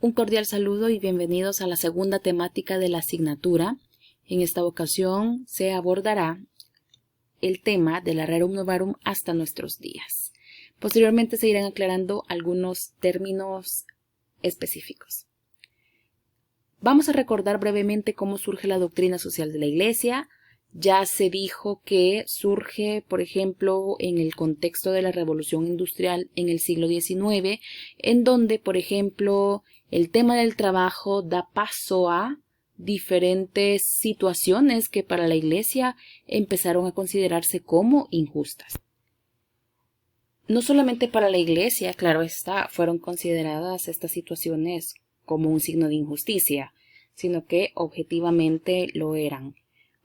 Un cordial saludo y bienvenidos a la segunda temática de la asignatura. En esta ocasión se abordará el tema de la Rerum Novarum hasta nuestros días. Posteriormente se irán aclarando algunos términos específicos. Vamos a recordar brevemente cómo surge la doctrina social de la Iglesia. Ya se dijo que surge, por ejemplo, en el contexto de la Revolución Industrial en el siglo XIX, en donde, por ejemplo, el tema del trabajo da paso a diferentes situaciones que para la Iglesia empezaron a considerarse como injustas. No solamente para la Iglesia, claro está, fueron consideradas estas situaciones como un signo de injusticia, sino que objetivamente lo eran.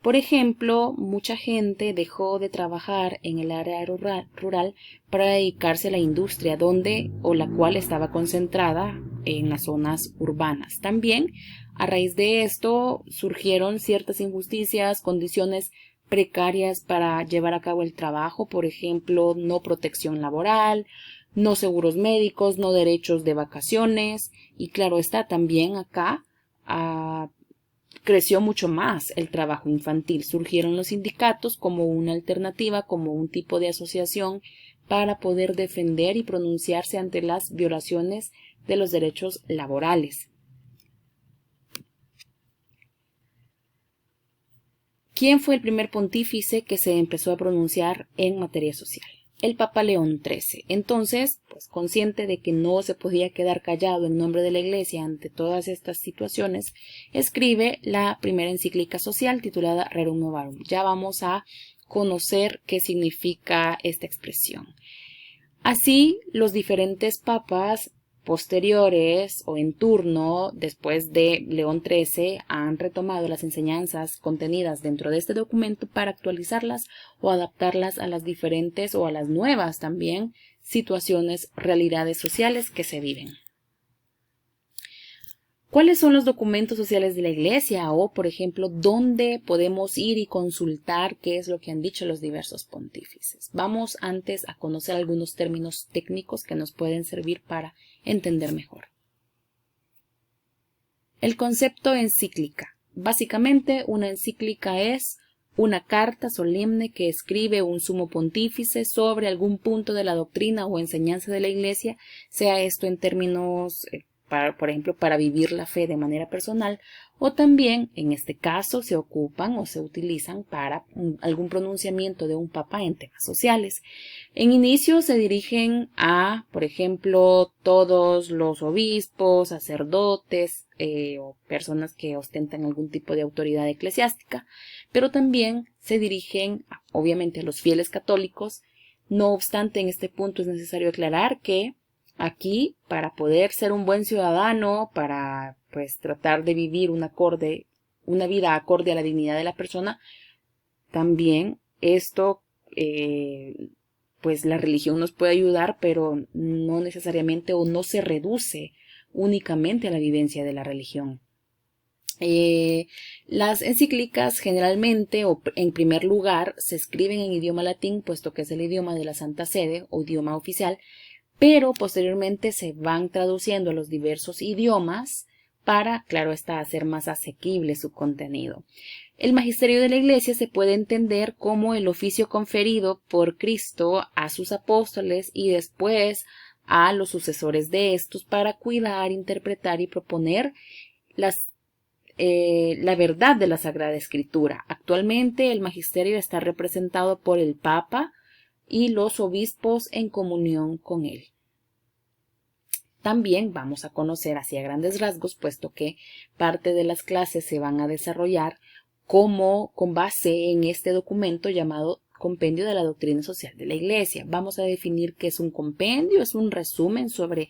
Por ejemplo, mucha gente dejó de trabajar en el área rural para dedicarse a la industria la cual estaba concentrada en las zonas urbanas. También, a raíz de esto, surgieron ciertas injusticias, condiciones precarias para llevar a cabo el trabajo, por ejemplo, no protección laboral, no seguros médicos, no derechos de vacaciones, y claro está, también acá creció mucho más el trabajo infantil. Surgieron los sindicatos como una alternativa, como un tipo de asociación para poder defender y pronunciarse ante las violaciones de los derechos laborales. ¿Quién fue el primer pontífice que se empezó a pronunciar en materia social? El Papa León XIII. Entonces, consciente de que no se podía quedar callado en nombre de la Iglesia ante todas estas situaciones, escribe la primera encíclica social titulada Rerum Novarum. Ya vamos a conocer qué significa esta expresión. Así, los diferentes papas posteriores o en turno después de León XIII han retomado las enseñanzas contenidas dentro de este documento para actualizarlas o adaptarlas a las diferentes o a las nuevas también situaciones, realidades sociales que se viven. ¿Cuáles son los documentos sociales de la Iglesia? O, por ejemplo, ¿dónde podemos ir y consultar qué es lo que han dicho los diversos pontífices? Vamos antes a conocer algunos términos técnicos que nos pueden servir para entender mejor. El concepto encíclica. Básicamente, una encíclica es una carta solemne que escribe un sumo pontífice sobre algún punto de la doctrina o enseñanza de la Iglesia, sea esto en términos por ejemplo, para vivir la fe de manera personal, o también, en este caso, se ocupan o se utilizan para algún pronunciamiento de un papa en temas sociales. En inicio se dirigen a, por ejemplo, todos los obispos, sacerdotes o personas que ostentan algún tipo de autoridad eclesiástica, pero también se dirigen, obviamente, a los fieles católicos. No obstante, en este punto es necesario aclarar que aquí, para poder ser un buen ciudadano, para tratar de vivir una vida acorde a la dignidad de la persona, también esto, la religión nos puede ayudar, pero no necesariamente o no se reduce únicamente a la vivencia de la religión. Las encíclicas generalmente o en primer lugar se escriben en idioma latín, puesto que es el idioma de la Santa Sede o idioma oficial, pero posteriormente se van traduciendo a los diversos idiomas para, claro está, hacer más asequible su contenido. El magisterio de la Iglesia se puede entender como el oficio conferido por Cristo a sus apóstoles y después a los sucesores de estos para cuidar, interpretar y proponer la verdad de la Sagrada Escritura. Actualmente el magisterio está representado por el Papa y los obispos en comunión con él. También vamos a conocer así a grandes rasgos, puesto que parte de las clases se van a desarrollar con base en este documento llamado Compendio de la Doctrina Social de la Iglesia. Vamos a definir qué es un compendio, es un resumen sobre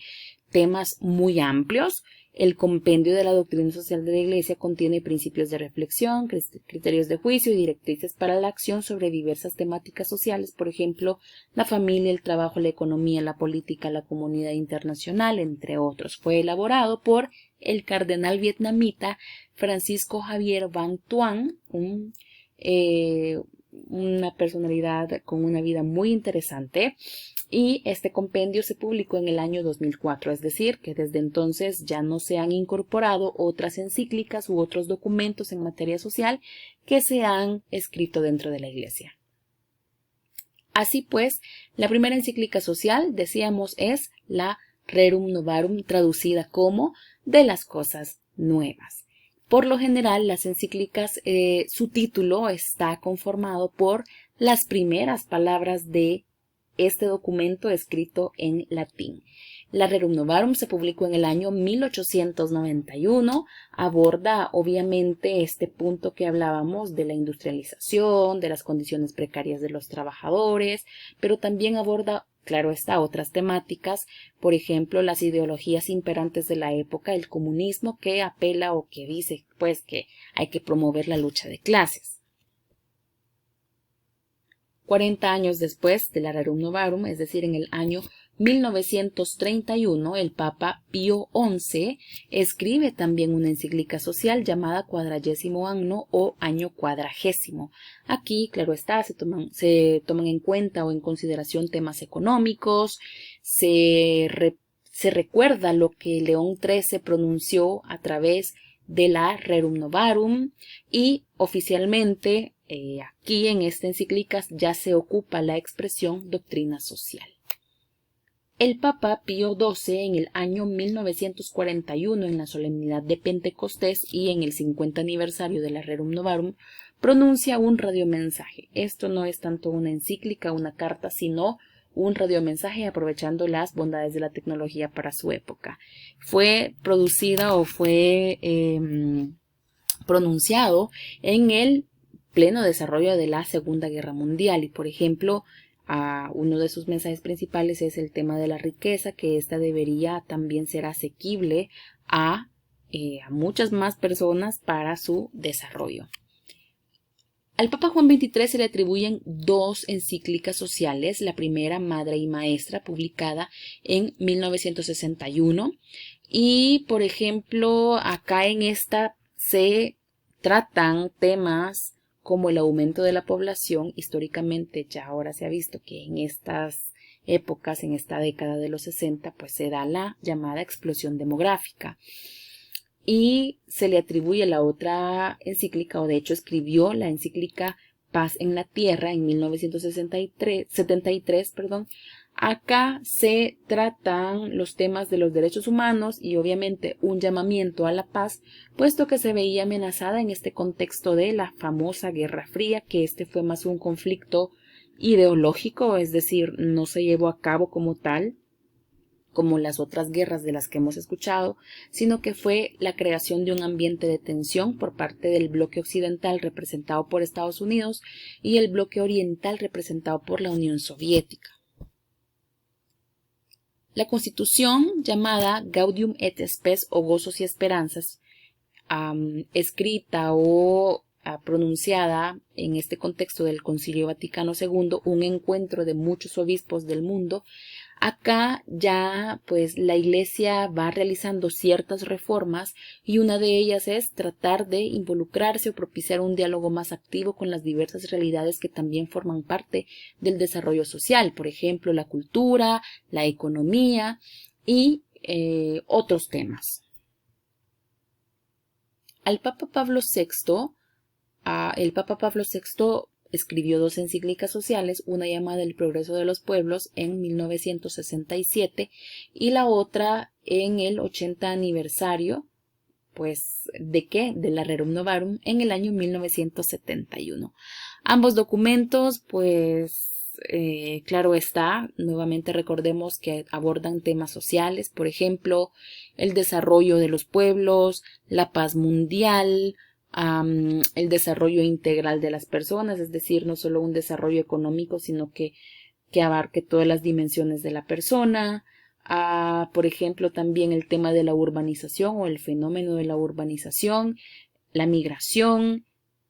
temas muy amplios. El Compendio de la Doctrina Social de la Iglesia contiene principios de reflexión, criterios de juicio y directrices para la acción sobre diversas temáticas sociales, por ejemplo, la familia, el trabajo, la economía, la política, la comunidad internacional, entre otros. Fue elaborado por el cardenal vietnamita Francisco Javier Van Thuan, una personalidad con una vida muy interesante. y este compendio se publicó en el año 2004, es decir, que desde entonces ya no se han incorporado otras encíclicas u otros documentos en materia social que se han escrito dentro de la Iglesia. Así pues, la primera encíclica social, decíamos, es la Rerum Novarum, traducida como de las cosas nuevas. Por lo general, las encíclicas, su título está conformado por las primeras palabras de este documento escrito en latín. La Rerum Novarum se publicó en el año 1891, aborda obviamente este punto que hablábamos de la industrialización, de las condiciones precarias de los trabajadores, pero también aborda, claro está, otras temáticas, por ejemplo, las ideologías imperantes de la época, el comunismo, que apela o que dice pues que hay que promover la lucha de clases. 40 años después de la Rerum Novarum, es decir, en el año 1931, el Papa Pío XI escribe también una encíclica social llamada Quadragesimo Anno o Año Cuadragésimo. Aquí, claro está, se toman en cuenta o en consideración temas económicos, se recuerda lo que León XIII pronunció a través de la Rerum Novarum y oficialmente aquí en esta encíclica ya se ocupa la expresión doctrina social. El Papa Pío XII en el año 1941, en la solemnidad de Pentecostés y en el 50 aniversario de la Rerum Novarum, pronuncia un radiomensaje. Esto no es tanto una encíclica, una carta, sino un radiomensaje aprovechando las bondades de la tecnología para su época. Fue producida o fue pronunciado en el pleno desarrollo de la Segunda Guerra Mundial y, por ejemplo, uno de sus mensajes principales es el tema de la riqueza, que ésta debería también ser asequible a muchas más personas para su desarrollo. Al Papa Juan XXIII se le atribuyen dos encíclicas sociales, la primera, Madre y Maestra, publicada en 1961, y por ejemplo acá en esta se tratan temas como el aumento de la población. Históricamente ya ahora se ha visto que en estas épocas, en esta década de los 60, pues se da la llamada explosión demográfica. Y se le atribuye la otra encíclica, o de hecho escribió la encíclica Paz en la Tierra en 1973. Acá se tratan los temas de los derechos humanos y obviamente un llamamiento a la paz, puesto que se veía amenazada en este contexto de la famosa Guerra Fría, que este fue más un conflicto ideológico, es decir, no se llevó a cabo como tal, como las otras guerras de las que hemos escuchado, sino que fue la creación de un ambiente de tensión por parte del bloque occidental representado por Estados Unidos y el bloque oriental representado por la Unión Soviética. La Constitución, llamada Gaudium et Spes o Gozos y Esperanzas, escrita o pronunciada en este contexto del Concilio Vaticano II, un encuentro de muchos obispos del mundo. Acá ya pues la Iglesia va realizando ciertas reformas y una de ellas es tratar de involucrarse o propiciar un diálogo más activo con las diversas realidades que también forman parte del desarrollo social, por ejemplo la cultura, la economía y otros temas. El Papa Pablo VI escribió dos encíclicas sociales, una llamada El progreso de los pueblos en 1967 y la otra en el 80 aniversario, pues, ¿de qué? De la Rerum Novarum en el año 1971. Ambos documentos, pues, claro está, nuevamente recordemos que abordan temas sociales, por ejemplo, el desarrollo de los pueblos, la paz mundial, el desarrollo integral de las personas, es decir, no solo un desarrollo económico, sino que abarque todas las dimensiones de la persona. Por ejemplo, también el tema de la urbanización o el fenómeno de la urbanización, la migración,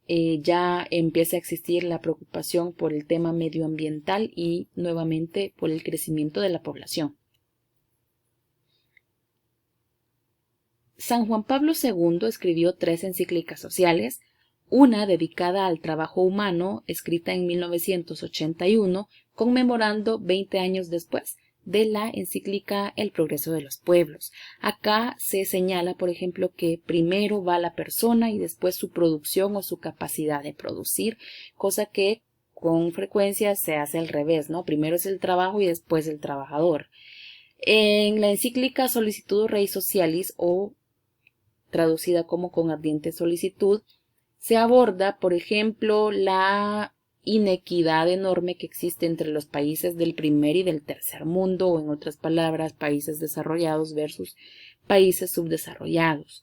ya empieza a existir la preocupación por el tema medioambiental y nuevamente por el crecimiento de la población. San Juan Pablo II escribió tres encíclicas sociales, una dedicada al trabajo humano, escrita en 1981, conmemorando 20 años después de la encíclica El progreso de los pueblos. Acá se señala, por ejemplo, que primero va la persona y después su producción o su capacidad de producir, cosa que con frecuencia se hace al revés, ¿no? Primero es el trabajo y después el trabajador. En la encíclica Solicitudo Rei Socialis, o traducida como Con ardiente solicitud, se aborda, por ejemplo, la inequidad enorme que existe entre los países del primer y del tercer mundo, o en otras palabras, países desarrollados versus países subdesarrollados.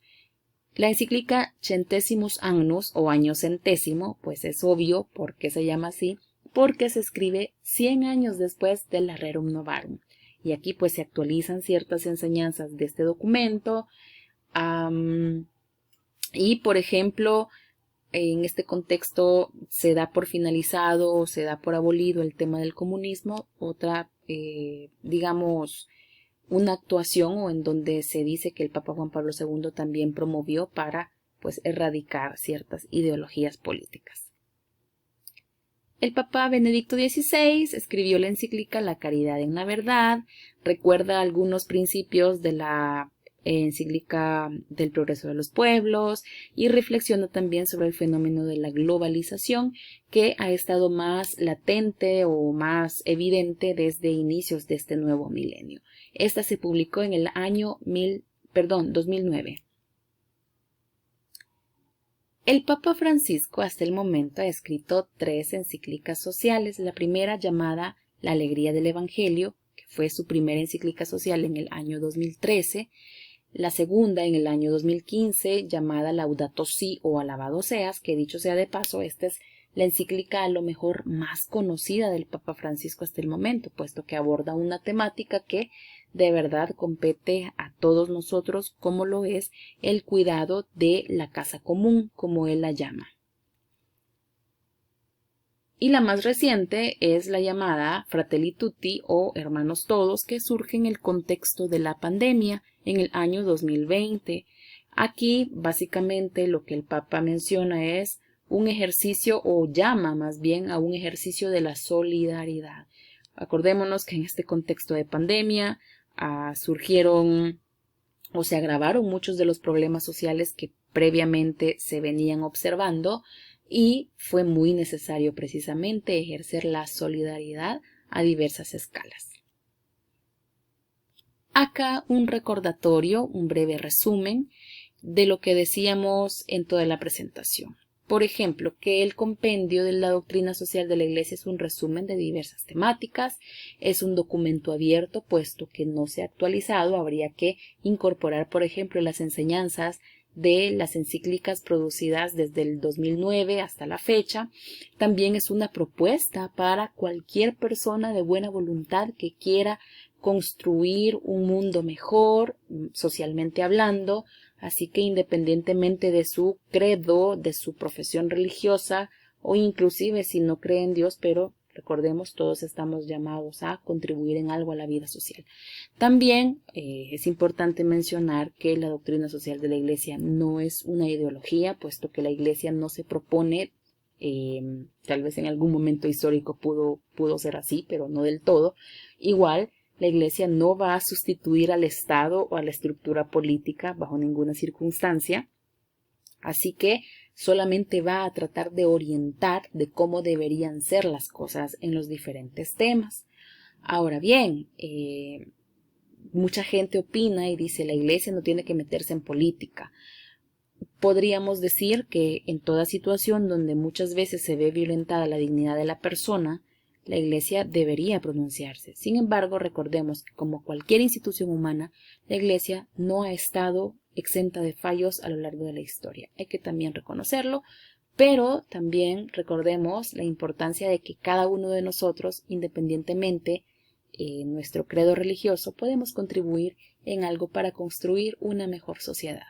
La encíclica Centesimus Annus, o año centésimo, pues es obvio por qué se llama así, porque se escribe 100 años después del Rerum Novarum. Y aquí pues se actualizan ciertas enseñanzas de este documento. Y por ejemplo, en este contexto se da por finalizado o se da por abolido el tema del comunismo, otra, digamos, una actuación o en donde se dice que el Papa Juan Pablo II también promovió para pues erradicar ciertas ideologías políticas. El Papa Benedicto XVI escribió la encíclica La Caridad en la Verdad, recuerda algunos principios de la encíclica del progreso de los pueblos y reflexiona también sobre el fenómeno de la globalización que ha estado más latente o más evidente desde inicios de este nuevo milenio. Esta se publicó en el año 2009. El Papa Francisco hasta el momento ha escrito 3 encíclicas sociales, la primera llamada La Alegría del Evangelio, que fue su primera encíclica social en el año 2013, la segunda en el año 2015 llamada Laudato Si o Alabado Seas, que dicho sea de paso, esta es la encíclica a lo mejor más conocida del Papa Francisco hasta el momento, puesto que aborda una temática que de verdad compete a todos nosotros, como lo es el cuidado de la casa común, como él la llama. Y la más reciente es la llamada Fratelli Tutti o Hermanos Todos, que surge en el contexto de la pandemia en el año 2020. Aquí básicamente lo que el Papa menciona es un ejercicio, o llama más bien a un ejercicio de la solidaridad. Acordémonos que en este contexto de pandemia surgieron o se agravaron muchos de los problemas sociales que previamente se venían observando, y fue muy necesario precisamente ejercer la solidaridad a diversas escalas. Acá un recordatorio, un breve resumen de lo que decíamos en toda la presentación. Por ejemplo, que el compendio de la doctrina social de la Iglesia es un resumen de diversas temáticas, es un documento abierto, puesto que no se ha actualizado, habría que incorporar, por ejemplo, las enseñanzas de las encíclicas producidas desde el 2009 hasta la fecha. También es una propuesta para cualquier persona de buena voluntad que quiera construir un mundo mejor, socialmente hablando, así que independientemente de su credo, de su profesión religiosa o inclusive si no cree en Dios, pero recordemos, todos estamos llamados a contribuir en algo a la vida social. También es importante mencionar que la doctrina social de la Iglesia no es una ideología, puesto que la Iglesia no se propone, tal vez en algún momento histórico pudo ser así, pero no del todo. Igual, la Iglesia no va a sustituir al Estado o a la estructura política bajo ninguna circunstancia, así que solamente va a tratar de orientar de cómo deberían ser las cosas en los diferentes temas. Ahora bien, mucha gente opina y dice la Iglesia no tiene que meterse en política. Podríamos decir que en toda situación donde muchas veces se ve violentada la dignidad de la persona, la Iglesia debería pronunciarse. Sin embargo, recordemos que como cualquier institución humana, la Iglesia no ha estado exenta de fallos a lo largo de la historia. Hay que también reconocerlo, pero también recordemos la importancia de que cada uno de nosotros, independientemente de nuestro credo religioso, podemos contribuir en algo para construir una mejor sociedad.